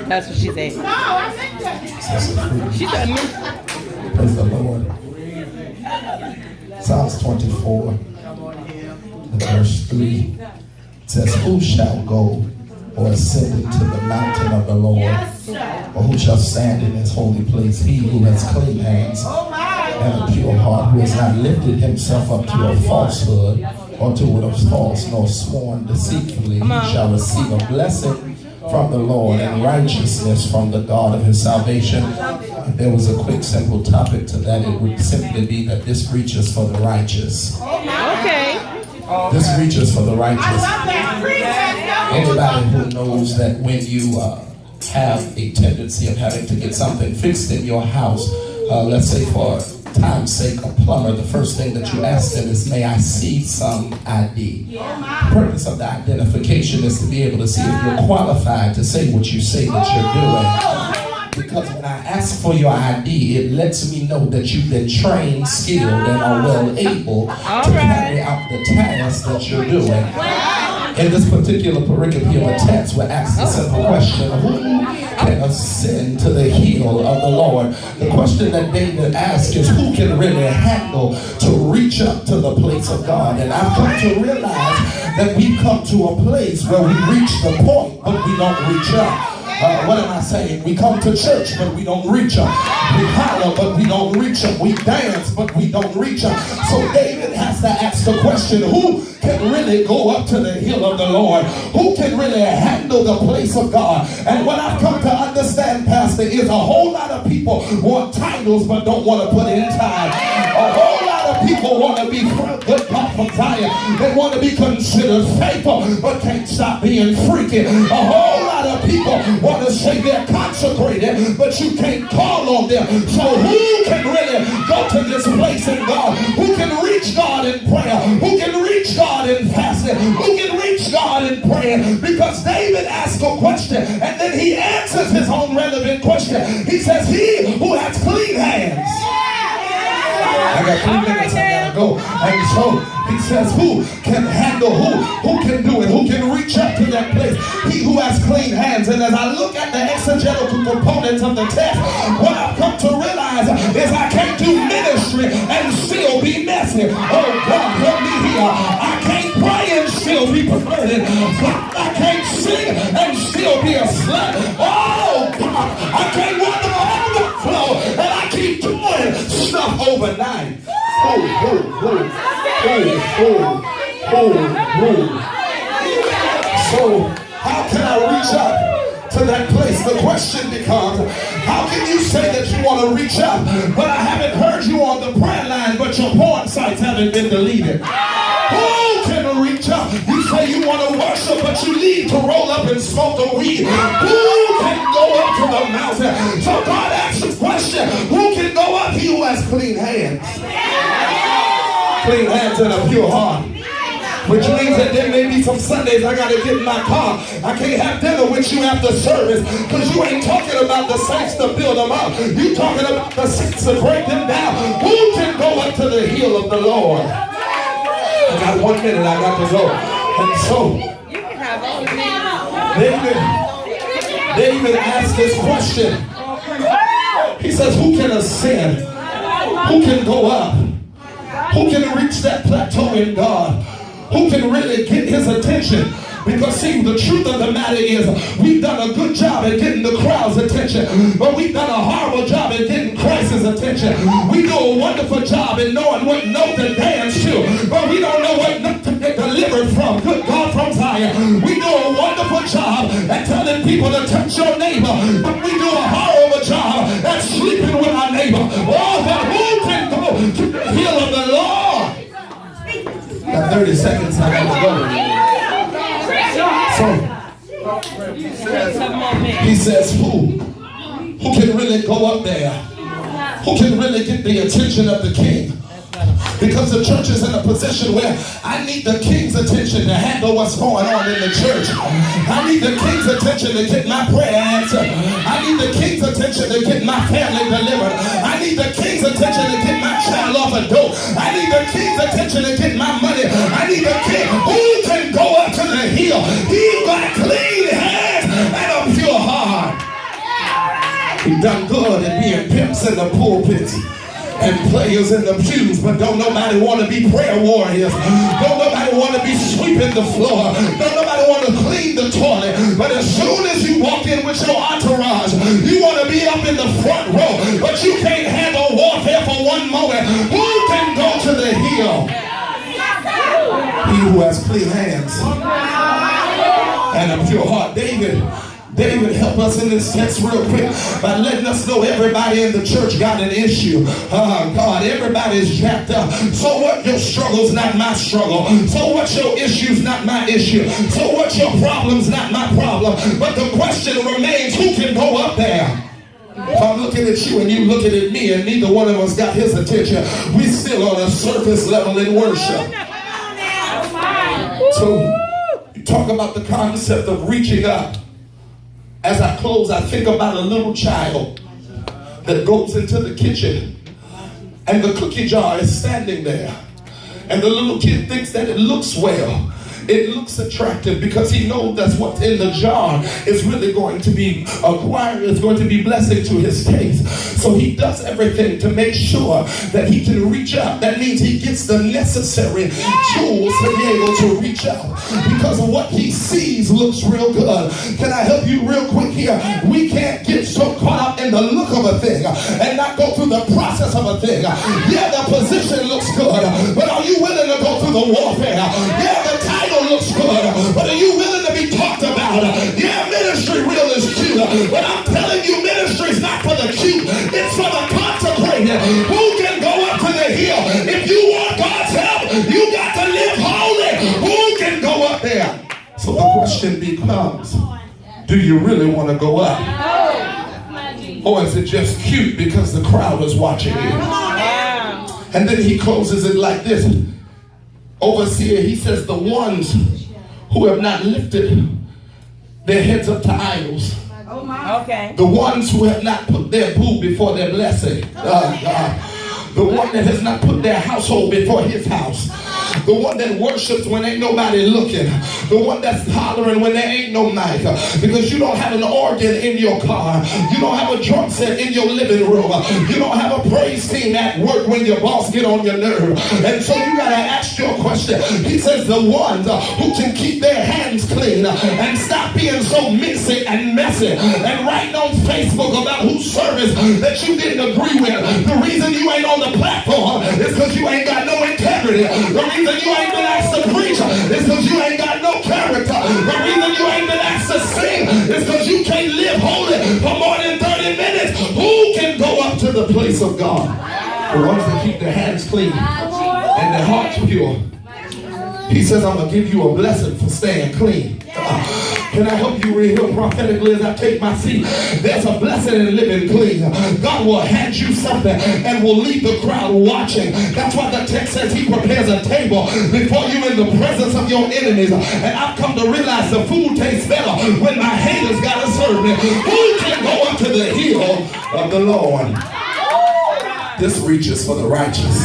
That's what she said. She said me. Praise the Lord. Psalms 24, verse 3 says, who shall go or ascend into the mountain of the Lord? Or who shall stand in his holy place? He who has clean hands and a pure heart, who has not lifted himself up to a falsehood or to what is false, nor sworn deceitfully, he shall receive a blessing from the Lord and righteousness from the God of his salvation. If there was a quick, simple topic to that, it would simply be that this reaches for the righteous. Okay. This reaches for the righteous. Anybody who knows that when you have a tendency of having to get something fixed in your house, let's say for time's sake, a plumber, the first thing that you ask them is, may I see some ID? The purpose of the identification is to be able to see if you're qualified to say what you say that you're doing. Because when I ask for your ID, it lets me know that you've been trained, skilled, and are well able to carry out the task that you're doing. In this particular pericope of text, we're asked a simple question: who can ascend to the hill of the Lord? The question that David asked is, who can really handle to reach up to the place of God? And I've come to realize that we've come to a place where we reach the point, but we don't reach up. What am I saying? We come to church, but we don't reach up. We holler, but we don't reach up. We dance, but we don't reach up. So David has to ask the question, who can really go up to the hill of the Lord? Who can really handle the place of God? And what I've come to understand, Pastor, is a whole lot of people want titles, but don't want to put in time. A whole lot of people want to be good God from Zion. They want to be considered faithful, but can't stop being freaky. A whole lot of people want to say they're consecrated, but you can't call on them. So who can really go to this place in God? Who can reach God in prayer? Who can reach God in fasting? Who can reach God in prayer? Because David asked a question, and then he answers his own relevant question. He says, he who has clean hands. I got 3 minutes, I gotta go. And so he says, who can handle, who can do it, who can reach up to that place? He who has clean hands. And as I look at the exegetical components of the text, what I've come to realize is I can't do ministry and still be messy. Oh God, help me here. I can't pray and still be perverted. I can't sing and still be a slut. Oh God, I can't run the overflow and I keep doing stuff overnight. So how can I reach up to that place? The question becomes, how can you say that you want to reach up, but I haven't heard you on the prayer line, but your porn sites haven't been deleted? Who can reach up? You say you want to worship, but you need to roll up and smoke the weed. Who can go up to the mountain? So God asks the question, who can go up? He who has clean hands. Clean hands and a pure heart. Which means that there may be some Sundays I got to get in my car. I can't have dinner with you after service because you ain't talking about the saints to build them up. You talking about the saints to break them down. Who can go up to the hill of the Lord? I got 1 minute, I got to go. And so, David asked this question. He says, who can ascend? Who can go up? Who can reach that plateau in God? Who can really get his attention? Because see, the truth of the matter is we've done a good job at getting the crowd's attention, but we've done a horrible job at getting Christ's attention. We do a wonderful job in knowing what note to dance to, but we don't know what note to get delivered from. Good God from Zion. We do a wonderful job at telling people to touch your neighbor, but we do a horrible job at sleeping with our neighbor. Oh, but who can go to the hill of the Lord? Got 30 seconds, I got to go. So, he says, who can really go up there? Who can really get the attention of the king? Because the church is in a position where I need the king's attention to handle what's going on in the church. I need the king's attention to get my prayer answered. I need the king's attention to get my family delivered. I need the king's attention to get my child off a dope. I need the king's attention to get my money. I need the king. good at being pimps in the pulpit and players in the pews, but don't nobody want to be prayer warriors. Don't nobody want to be sweeping the floor. Don't nobody want to clean the toilet. But as soon as you walk in with your entourage, you want to be up in the front row, but you can't handle warfare for one moment. Who can go to the hill? He who has clean hands and a pure heart. David, help us in this text real quick by letting us know everybody in the church got an issue. God, everybody's jacked up. So what? Your struggle's not my struggle. So what? Your issue's not my issue. So what? Your problem's not my problem. But the question remains, who can go up there? If I'm looking at you and you looking at me and neither one of us got his attention, we still on a surface level in worship. So you talk about the concept of reaching up. As I close, I think about a little child that goes into the kitchen and the cookie jar is standing there. And the little kid thinks that it looks well. It looks attractive because he knows that's what's in the jar is really going to be acquired, is going to be blessing to his taste. So he does everything to make sure that he can reach out. That means he gets the necessary tools to be able to reach out because of what he sees looks real good. Can I help you real quick here? We can't get so caught up in the look of a thing and not go through the process of a thing. Yeah, the position looks good, but are you willing to go through the warfare? Yeah, the title looks good, but are you willing to be talked about? Yeah, ministry real is cute, but I'm telling you, ministry is not for the cute, it's for the consecrated. Who can go up to the hill? If you want God's help, you got to live holy. Who can go up there? So the question becomes, do you really want to go up? Or is it just cute because the crowd is watching you? And then he closes it like this. Overseer, he says, the ones who have not lifted their heads up to idols. Okay. The ones who have not put their boo before their blessing. The one that has not put their household before his house. The one that worships when ain't nobody looking. The one that's hollering when there ain't no mic. Because you don't have an organ in your car. You don't have a drum set in your living room. You don't have a praise team at work when your boss get on your nerve. And so you got to ask your question. He says the ones who can keep their hands clean and stop being so messy and messy and writing on Facebook about whose service that you didn't agree with. The reason you ain't on the platform is because you ain't got no integrity. The reason you ain't been asked to preach is because you ain't got no character. The reason you ain't been asked to sing is because you can't live holy for more than 30 minutes. Who can go up to the place of God? The ones that keep their hands clean and their hearts pure. He says, I'm going to give you a blessing for staying clean. Can I help you real here prophetically as I take my seat? There's a blessing in living clean. God will hand you something and will leave the crowd watching. That's why the text says he prepares a table before you in the presence of your enemies. And I've come to realize the food tastes better when my haters got to serve me. Who can go up to the hill of the Lord? This reaches for the righteous.